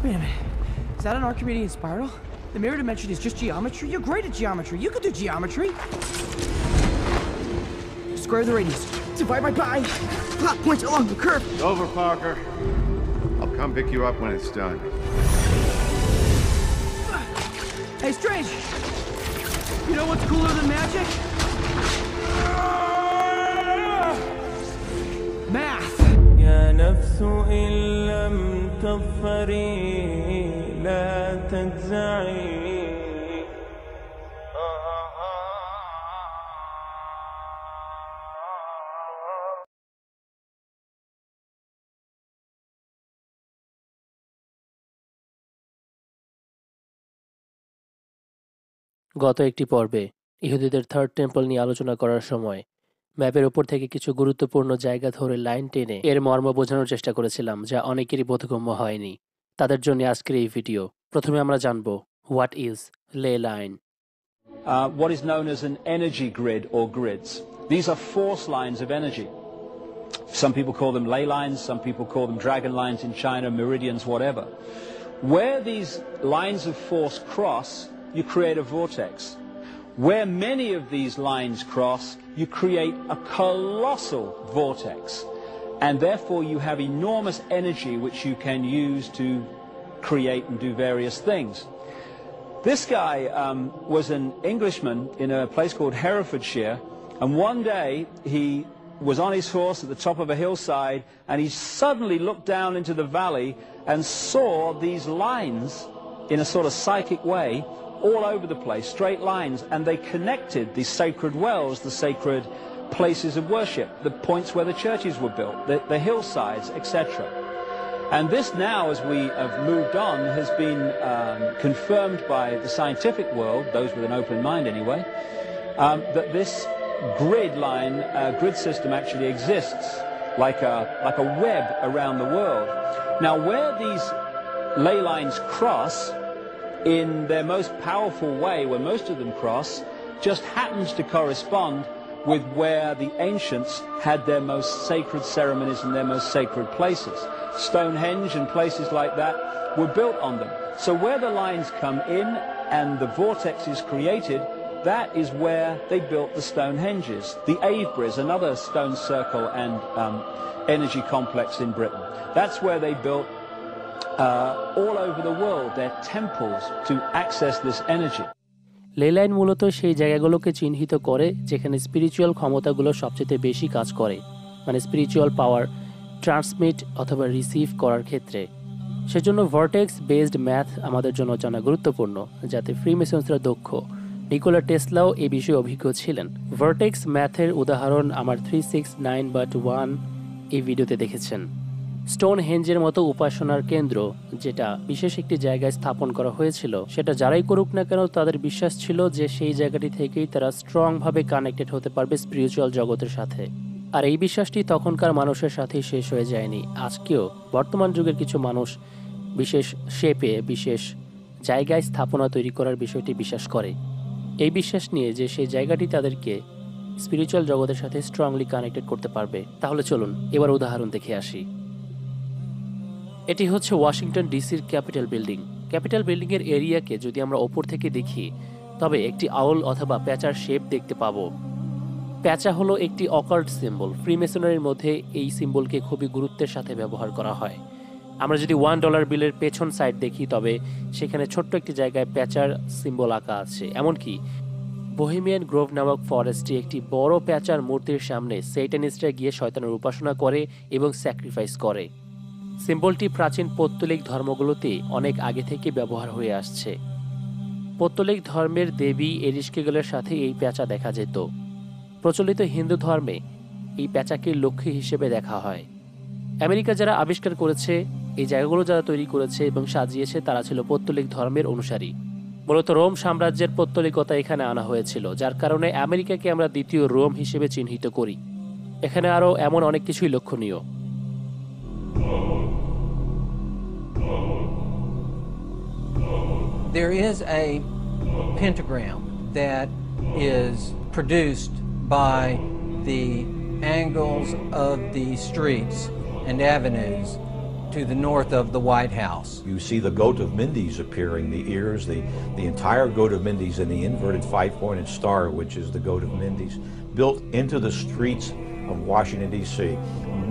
Wait a minute. Is that an Archimedean spiral? The mirror dimension is just geometry? You're great at geometry. You could do geometry. Square the radius. Divide by pi. Plot points along the curve. It's over, Parker. I'll come pick you up when it's done. Hey, Strange. You know what's cooler than magic? Math. يا نفس إن لم تظفري لا تجزعي. গত একটি পর্বে ইহুদিদের third temple নিয়ে আলোচনা করার সময় ম্যাপের উপর থেকে কিছু গুরুত্বপূর্ণ জায়গা ধরে লাইন টেনে এর মর্ম বোঝানোর চেষ্টা করেছিলাম, যা অনেকেরই বোধগম্য হয়নি। তাদের জন্য আজকের এই ভিডিও। প্রথমে আমরা জানব হোয়াট ইজ লে line. What is known as an energy grid or grids. These are force lines of energy. Some people call them ley lines, some people call them dragon lines in China, meridians, whatever. Where these lines of force cross, you create a vortex. Where many of these lines cross, you create a colossal vortex. And therefore you have enormous energy which you can use to create and do various things. This guy was an Englishman in a place called Herefordshire, and one day he was on his horse at the top of a hillside, and he suddenly looked down into the valley and saw these lines in a sort of psychic way all over the place, straight lines, and they connected the sacred wells, the sacred places of worship, the points where the churches were built, the hillsides, etc. And this now, as we have moved on, has been confirmed by the scientific world, those with an open mind anyway, that this grid system actually exists like a web around the world. Now, where these ley lines cross, in their most powerful way, where most of them cross, just happens to correspond with where the ancients had their most sacred ceremonies and their most sacred places. Stonehenge and places like that were built on them. So where the lines come in and the vortex is created, that is where they built the Stonehenges. The Aveburys, another stone circle and energy complex in Britain. That's where they built all over the world their temples to access this energy. লে line মূলত সেই জায়গাগুলোকে চিহ্নিত করে যেখানে spiritual ক্ষমতাগুলো সবচেয়ে বেশি কাজ করে, মানে স্পিরিচুয়াল পাওয়ার ট্রান্সমিট অথবা রিসিভ করার ক্ষেত্রে। সেজন্য ভার্টেক্স বেসড ম্যাথ আমাদের জন্য জানা গুরুত্বপূর্ণ, যাতে ফ্রিমেসনসরা দক্ষ। নিকোলা টেসলাও এ বিষয়ে অভিজ্ঞ ছিলেন। ভার্টেক্স ম্যাথের উদাহরণ আমার 369.1 এই ভিডিওতে দেখেছেন। স্টোনহেঞ্জের মতো উপাসনার কেন্দ্র, যেটা বিশেষ একটি জায়গায় স্থাপন করা হয়েছিল, সেটা যারাই করুক না কেন তাদের বিশ্বাস ছিল যে সেই জায়গাটি থেকেই তারা স্ট্রংভাবে কানেক্টেড হতে পারবে স্পিরিচুয়াল জগতের সাথে। আর এই বিশ্বাসটি তখনকার মানুষের সাথেই শেষ হয়ে যায়নি। আজকেও বর্তমান যুগের কিছু মানুষ বিশেষ শেপে, বিশেষ জায়গায় স্থাপনা তৈরি করার বিষয়টি বিশ্বাস করে, এই বিশ্বাস নিয়ে যে সেই জায়গাটি তাদেরকে স্পিরিচুয়াল জগতের সাথে স্ট্রংলি কানেক্টেড করতে পারবে। তাহলে চলুন এবার উদাহরণ দেখে আসি। এটি হচ্ছে ওয়াশিংটন ডিসির ক্যাপিটাল বিল্ডিং। ক্যাপিটাল বিল্ডিংয়ের এরিয়াকে যদি আমরা ওপর থেকে দেখি, তবে একটি আউল অথবা প্যাঁচার শেপ দেখতে পাবো। প্যাঁচা হলো একটি অকাল্ট সিম্বল। ফ্রিমেসনারির মধ্যে এই সিম্বলকে খুবই গুরুত্বের সাথে ব্যবহার করা হয়। আমরা যদি $1 বিলের পেছন সাইড দেখি, তবে সেখানে ছোট্ট একটি জায়গায় প্যাঁচার সিম্বল আঁকা আছে। এমনকি বোহেমিয়ান গ্রোভ নামক ফরেস্টে একটি বড় প্যাঁচার মূর্তির সামনে সেইটানিস্টরা গিয়ে শয়তানের উপাসনা করে এবং স্যাক্রিফাইস করে। সিম্বলটি প্রাচীন পৌত্তলিক ধর্মগুলোতে অনেক আগে থেকে ব্যবহার হয়ে আসছে। পৌত্তলিক ধর্মের দেবী এরিশকেগলের সাথে এই প্যাঁচা দেখা যেত। প্রচলিত হিন্দু ধর্মে এই প্যাঁচাকে লক্ষ্মী হিসেবে দেখা হয়। আমেরিকা যারা আবিষ্কার করেছে, এই জায়গাগুলো যারা তৈরি করেছে এবং সাজিয়েছে, তারা ছিল পৌত্তলিক ধর্মের অনুসারী। মূলত রোম সাম্রাজ্যের পৌত্তলিকতা এখানে আনা হয়েছিল, যার কারণে আমেরিকাকে আমরা দ্বিতীয় রোম হিসেবে চিহ্নিত করি। এখানে আরও এমন অনেক কিছুই লক্ষণীয়। There is a pentagram that is produced by the angles of the streets and avenues to the north of the White House. You see the goat of Mendes appearing, the ears, the entire goat of Mendes, and the inverted five-pointed star, which is the goat of Mendes, built into the streets of Washington, D.C.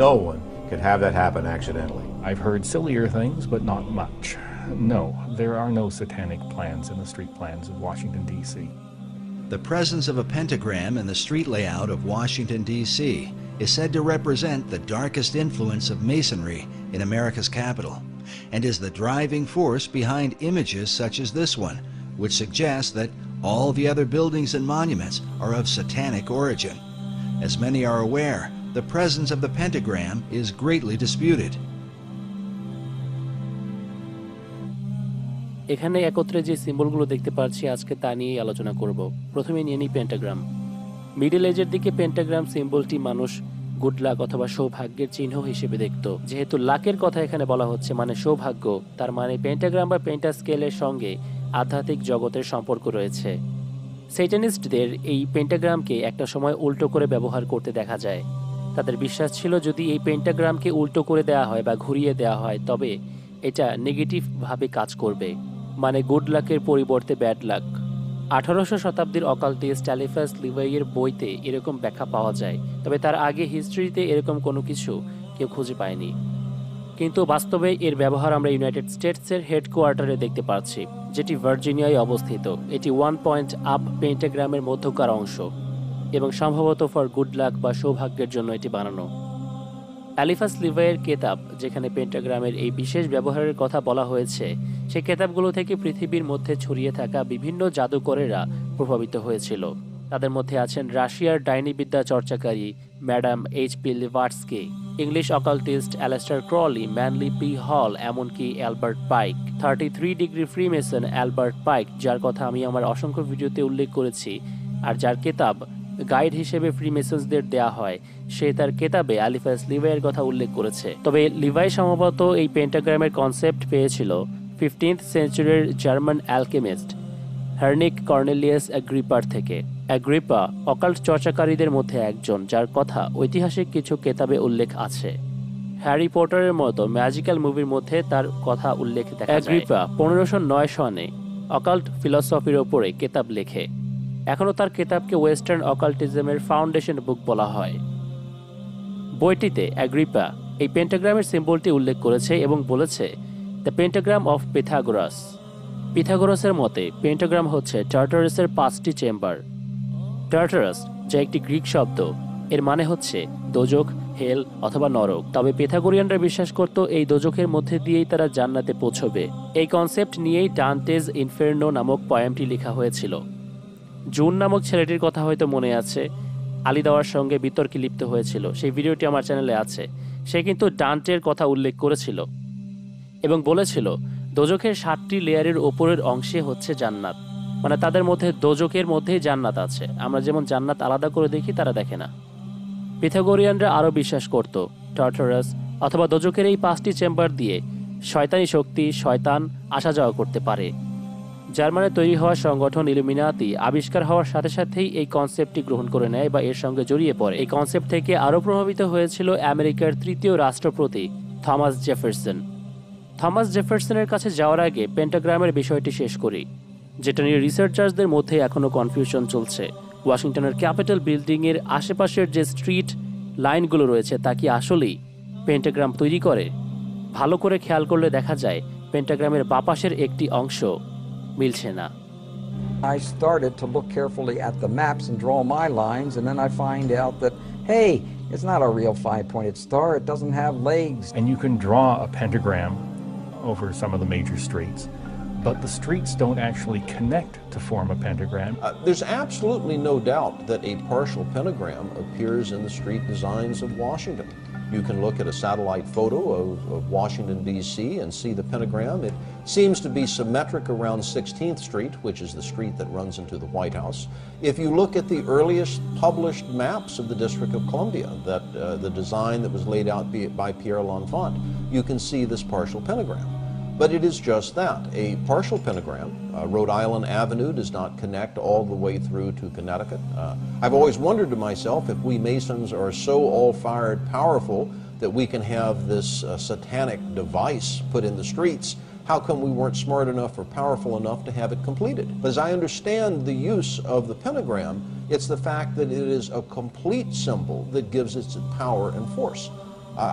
No one could have that happen accidentally. I've heard sillier things, but not much. No, there are no satanic plans in the street plans of Washington, D.C. The presence of a pentagram in the street layout of Washington, D.C. is said to represent the darkest influence of Masonry in America's capital, and is the driving force behind images such as this one, which suggests that all the other buildings and monuments are of satanic origin. As many are aware, the presence of the pentagram is greatly disputed. এখানে একত্রে যে সিম্বলগুলো দেখতে পাচ্ছি আজকে তা নিয়েই আলোচনা করব। প্রথমে নিয়ে নিই পেন্টাগ্রাম। মিডল এজের দিকে পেন্টাগ্রাম সিম্বলটি মানুষ গুড লাক অথবা সৌভাগ্যের চিহ্ন হিসেবে দেখত। যেহেতু লাকের কথা এখানে বলা হচ্ছে মানে সৌভাগ্য, তার মানে পেন্টাগ্রাম বা পেন্টাস্কেলের সঙ্গে আধ্যাত্মিক জগতের সম্পর্ক রয়েছে। সেটানিস্টদের এই পেন্টাগ্রামকে একটা সময় উল্টো করে ব্যবহার করতে দেখা যায়। তাদের বিশ্বাস ছিল যদি এই পেন্টাগ্রামকে উল্টো করে দেওয়া হয় বা ঘুরিয়ে দেওয়া হয় তবে এটা নেগেটিভভাবে কাজ করবে, মানে গুড লাকের পরিবর্তে ব্যাড লাক। 1800 শতাব্দীর অকাল্টিস্ট অ্যালিফাস লিভাইয়ের বইতে এরকম ব্যাখ্যা পাওয়া যায়, তবে তার আগে হিস্ট্রিতে এরকম কোনো কিছু কেউ খুঁজে পায়নি। কিন্তু বাস্তবে এর ব্যবহার আমরা ইউনাইটেড স্টেটসের হেডকোয়ার্টারে দেখতে পাচ্ছি, যেটি ভার্জিনিয়ায় অবস্থিত। এটি 1 পয়েন্ট আপ পেন্টাগ্রামের মধ্যকার অংশ এবং সম্ভবত ফর গুড লাক বা সৌভাগ্যের জন্য এটি বানানো। অ্যালিফাস লিভাইয়ের কেতাব, যেখানে পেন্টাগ্রামের এই বিশেষ ব্যবহারের কথা বলা হয়েছে, সেই কেতাবগুলো থেকে পৃথিবীর মধ্যে ছড়িয়ে থাকা বিভিন্ন জাদুকরেরা প্রভাবিত হয়েছিল। তাদের মধ্যে আছেন রাশিয়ার ডাইনিবিদ্যা চর্চাকারী madam H P. Blavatsky, English occultist Aleister Crowley, Manly P Hall, এমনকি Albert Pike. 33 degree freemason Albert Pike, যার কথা আমি আমার অসংখ্য ভিডিওতে উল্লেখ করেছি আর যার কেতাব গাইড হিসেবে ফ্রিমেসনসদের দেয়া হয়, সে তার কেতাবে অ্যালিফাস লিভাইয়ের কথা উল্লেখ করেছে। তবে লিভাই সম্ভবত এই পেন্টাগ্রামের কনসেপ্ট পেয়েছিল 15th সেঞ্চুরির জার্মান অ্যালকেমিস্ট হার্নিক কর্নেলিয়াস অ্যাগ্রিপার থেকে। অ্যাগ্রিপা অকাল্ট চর্চাকারীদের মধ্যে একজন, যার কথা ঐতিহাসিক কিছু কেতাবে উল্লেখ আছে। হ্যারি পটারের মতো ম্যাজিক্যাল মুভির মধ্যে তার কথা উল্লেখ দেখা যায়। অ্যাগ্রিপা 1509 সনে অকাল্ট ফিলসফির ওপরে কেতাব লেখে। এখনও তার কেতাবকে ওয়েস্টার্ন অকাল্টিজমের ফাউন্ডেশন বুক বলা হয়। বইটিতে অ্যাগ্রিপা এই পেন্টাগ্রামের সিম্বলটি উল্লেখ করেছে এবং বলেছে দ্য পেন্টাগ্রাম অফ পিথাগোরাস। পিথাগোরাসের মতে পেন্টাগ্রাম হচ্ছে টার্টারাসের 5টি চেম্বার। টার্টারাস, যা একটি গ্রিক শব্দ, এর মানে হচ্ছে দোজখ, হেল অথবা নরক। তবে পিথাগোরিয়ানরা বিশ্বাস করত এই দোজখের মধ্যে দিয়েই তারা জান্নাতে পৌঁছবে। এই কনসেপ্ট নিয়েই ডান্টেজ ইনফেরনো নামক পয়েমটি লেখা হয়েছিল। জুন নামক ছেলেটির কথা হয়তো মনে আছে, আলী দাওয়ার সঙ্গে বিতর্কে লিপ্ত হয়েছিল, সেই ভিডিওটি আমার চ্যানেলে আছে। সে কিন্তু ডান্টের কথা উল্লেখ করেছিল এবং বলেছিল দোজখের 7টি লেয়ারের ওপরের অংশে হচ্ছে জান্নাত, মানে তাদের মধ্যে দোজখের মধ্যেই জান্নাত আছে। আমরা যেমন জান্নাত আলাদা করে দেখি, তারা দেখে না। পিথাগোরিয়ানরা আরও বিশ্বাস করত টার্টারাস অথবা দোজখের এই 5টি চেম্বার দিয়ে শয়তানি শক্তি, শয়তান আসা যাওয়া করতে পারে। জার্মানে তৈরি হওয়া সংগঠন ইলুমিনাতি আবিষ্কার হওয়ার সাথে সাথেই এই কনসেপ্টটি গ্রহণ করে নেয় বা এর সঙ্গে জড়িয়ে পড়ে। এই কনসেপ্ট থেকে আরও প্রভাবিত হয়েছিল আমেরিকার 3য় রাষ্ট্রপতি থমাস জেফারসন। থমাস জেফারসনের কাছে যাওয়ার আগে পেন্টাগ্রামের বিষয়টি শেষ করি, যেটা নিয়ে রিসার্চার্সদের মধ্যে এখনও কনফিউশন চলছে। ওয়াশিংটনের ক্যাপিটাল বিল্ডিংয়ের আশেপাশের যে স্ট্রিট লাইনগুলো রয়েছে তা কি আসলেই পেন্টাগ্রাম তৈরি করে? ভালো করে খেয়াল করলে দেখা যায় পেন্টাগ্রামের বাপাশের একটি অংশ মিলছে না। I started to look carefully at the maps and draw my lines, and then I find out that, hey, it's not a real 5-pointed star, it doesn't have legs. And you can draw a pentagram over some of the major streets, but the streets don't actually connect to form a pentagram. There's absolutely no doubt that a partial pentagram appears in the street designs of Washington. You can look at a satellite photo of Washington, D.C. and see the pentagram. It seems to be symmetric around 16th Street, which is the street that runs into the White House. If you look at the earliest published maps of the District of Columbia, the design that was laid out by Pierre L'Enfant, you can see this partial pentagram. But it is just that, a partial pentagram. Rhode Island Avenue does not connect all the way through to Connecticut. I've always wondered to myself if we Masons are so all-fired powerful that we can have this satanic device put in the streets, how come we weren't smart enough or powerful enough to have it completed? But as I understand the use of the pentagram, it's the fact that it is a complete symbol that gives it power and force.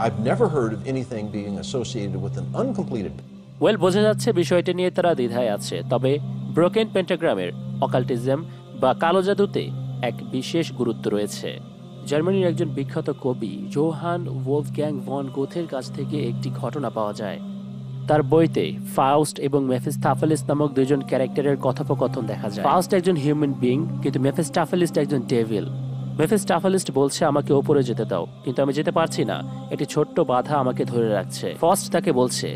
I've never heard of anything being associated with an uncompleted. Well, বোঝা যাচ্ছে বিষয়টি নিয়ে তারা দ্বিধায় আছে। তবে broken পেন্টাগ্রামের অকাল্টিজম বা কালো জাদুতে এক বিশেষ গুরুত্ব রয়েছে। জার্মানির একজন বিখ্যাত কবি জোহান ওলফগ্যাং ভন গোথের কাছ থেকে একটি ঘটনা পাওয়া যায়। তার বইতে ফাউস্ট এবং মেফিস্টাফেলিস নামক দুইজন ক্যারেক্টারের কথোপকথন দেখা যায়। ফাউস্ট একজন হিউম্যান বিং, কিন্তু মেফিস্টাফেলিস একজন ডেভিল। মেফিস্টাফেলিস বলছে আমাকে ওপরে যেতে দাও, কিন্তু আমি যেতে পারছি না, একটি ছোট্ট বাধা আমাকে ধরে রাখছে। ফাউস্ট তাকে বলছে,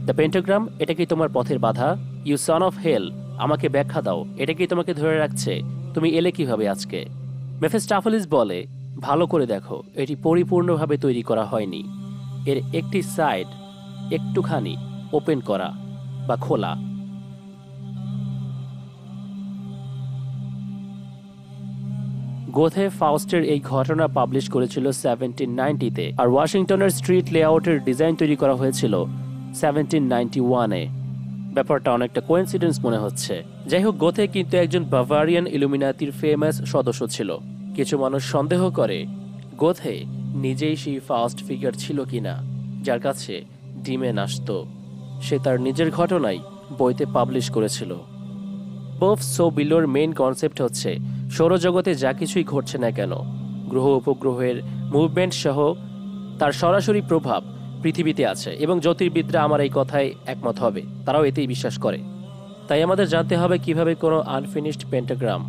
দ্য পেন্টাগ্রাম, এটা কি তোমার পথের বাধা? ইউ সন অফ হেল, আমাকে ব্যাখ্যা দাও, এটা কি তোমাকে ধরে রাখছে? তুমি এলে কিভাবে আজকে? মেফিস্টাফেলিস বলে, ভালো করে দেখো, এটি পরিপূর্ণভাবে তৈরি করা হয়নি। এর একটি সাইড একটুখানি ওপেন করা বা খোলা। গোথে ফাউস্টের এই ঘটনা পাবলিশ করেছিল 1790-তে, আর ওয়াশিংটনের স্ট্রিট লেআউটের ডিজাইন তৈরি করা হয়েছিল 1791-এ। ব্যাপারটা অনেকটা কোইন্সিডেন্স মনে হচ্ছে। যাই হোক, গোথে কিন্তু একজন বাভারিয়ান ইলুমিনাতির ফেমাস সদস্য ছিল। কিছু মানুষ সন্দেহ করে গোথে নিজেই সেই ফার্স্ট ফিগার ছিল কিনা, যার কাছে ডিমেন আসত। সে তার নিজের ঘটনাই বইতে পাবলিশ করেছিল। বোফ সো বিলোর মেইন কনসেপ্ট হচ্ছে সৌরজগতে যা কিছুই ঘটছে না কেন, গ্রহ উপগ্রহের মুভমেন্ট সহ তার সরাসরি প্রভাব পৃথিবীতে আছে, এবং জ্যোতির্বিদরা আমার এই কথায় একমত হবে, তারাও এতেই বিশ্বাস করে। তাই আমাদের জানতে হবে কিভাবে কোনো আনফিনিশড পেন্টাগ্রাম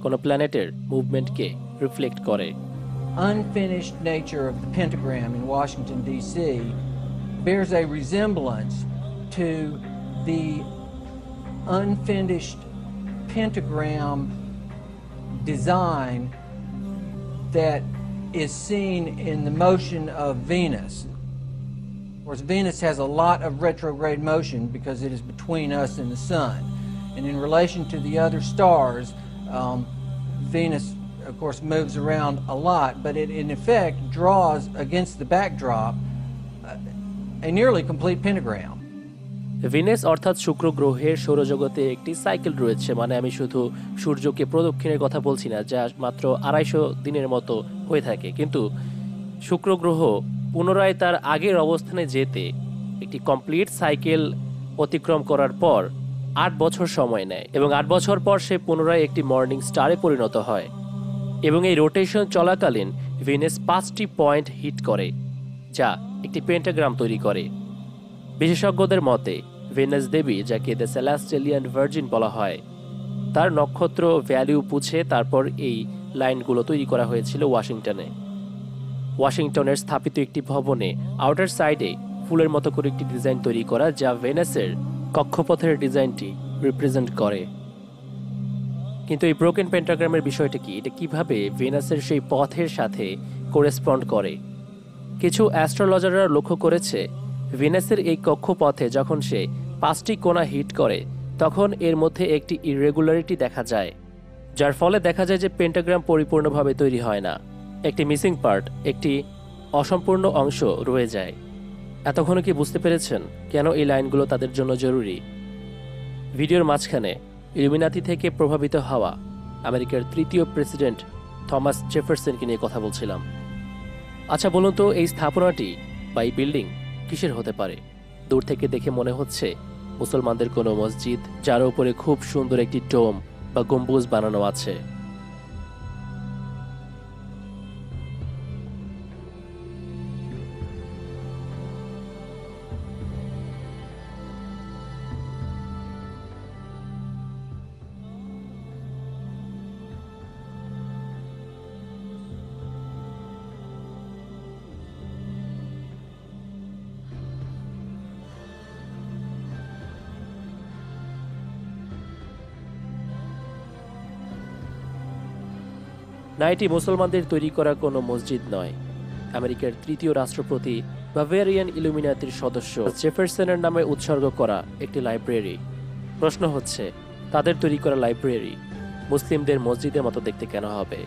কোনো প্ল্যানেটের মুভমেন্টকে রিফ্লেক্ট করে। Unfinished nature of the pentagram in Washington, D.C. bears a resemblance to the unfinished pentagram design that is seen in the motion of Venus. Of course, Venus has a lot of retrograde motion because it is between us and the sun. And in relation to the other stars, Venus, of course, moves around a lot, but it in effect draws against the backdrop a nearly complete pentagram. Venus অর্থাৎ শুক্র গ্রহের সৌরজগতে একটি cycle রয়েছে, মানে আমি শুধু সূর্যকে প্রদক্ষিণের কথা বলছি না, যা মাত্র 250 দিনের মতো হয়ে থাকে, কিন্তু শুক্র গ্রহ পুনরায় তার আগের অবস্থানে যেতে একটি কমপ্লিট সাইকেল অতিক্রম করার পর 8 বছর সময় নেয়, এবং 8 বছর পর সে পুনরায় একটি মর্নিং স্টারে পরিণত হয়। এবং এই রোটেশন চলাকালীন ভিনাস 5টি পয়েন্ট হিট করে, যা একটি পেন্টাগ্রাম তৈরি করে। বিশেষজ্ঞদের মতে ভিনাস দেবী, যাকে দ্য সেলাস্টেলিয়ান ভার্জিন বলা হয়, তার নক্ষত্র ভ্যালু বুঝে তারপর এই লাইনগুলো তৈরি করা হয়েছিল ওয়াশিংটনে। ওয়াশিংটনের স্থাপিত একটি ভবনে আউটার সাইডে ফুলের মতো করে একটি ডিজাইন তৈরি করা, যা ভেনাসের কক্ষপথের ডিজাইনটি রিপ্রেজেন্ট করে। কিন্তু এই ব্রোকেন পেন্টাগ্রামের বিষয়টা কি? এটা কিভাবে ভেনাসের সেই পথের সাথে করেসপন্ড করে? কিছু অ্যাস্ট্রোলজাররা লক্ষ্য করেছে ভেনাসের এই কক্ষপথে যখন সে 5টি কোণা হিট করে, তখন এর মধ্যে একটি ইররেগুলারিটি দেখা যায়, যার ফলে দেখা যায় যে পেন্টাগ্রাম পরিপূর্ণভাবে তৈরি হয় না। একটি মিসিং পার্ট, একটি অসম্পূর্ণ অংশ রয়ে যায়। এতক্ষণে কি বুঝতে পেরেছেন কেন এই লাইনগুলো তাদের জন্য জরুরি? ভিডিওর মাঝখানে ইলুমিনাতি থেকে প্রভাবিত হওয়া আমেরিকার 3য় প্রেসিডেন্ট থমাস জেফারসনকে নিয়ে কথা বলছিলাম। আচ্ছা বলুন তো, এই স্থাপনাটি বা এই বিল্ডিং কিসের হতে পারে? দূর থেকে দেখে মনে হচ্ছে মুসলমানদের কোনো মসজিদ, যার উপরে খুব সুন্দর একটি ডোম বা গম্বুজ বানানো আছে। না, এটি মুসলমানদের তৈরি করা কোনো মসজিদ নয়। আমেরিকার 3য় রাষ্ট্রপতি বাভারিয়ান ইলুমিনাতির সদস্য জেফারসনের নামে উৎসর্গ করা একটি লাইব্রেরি। প্রশ্ন হচ্ছে, তাদের তৈরি করা লাইব্রেরি মুসলিমদের মসজিদের মতো দেখতে কেন হবে?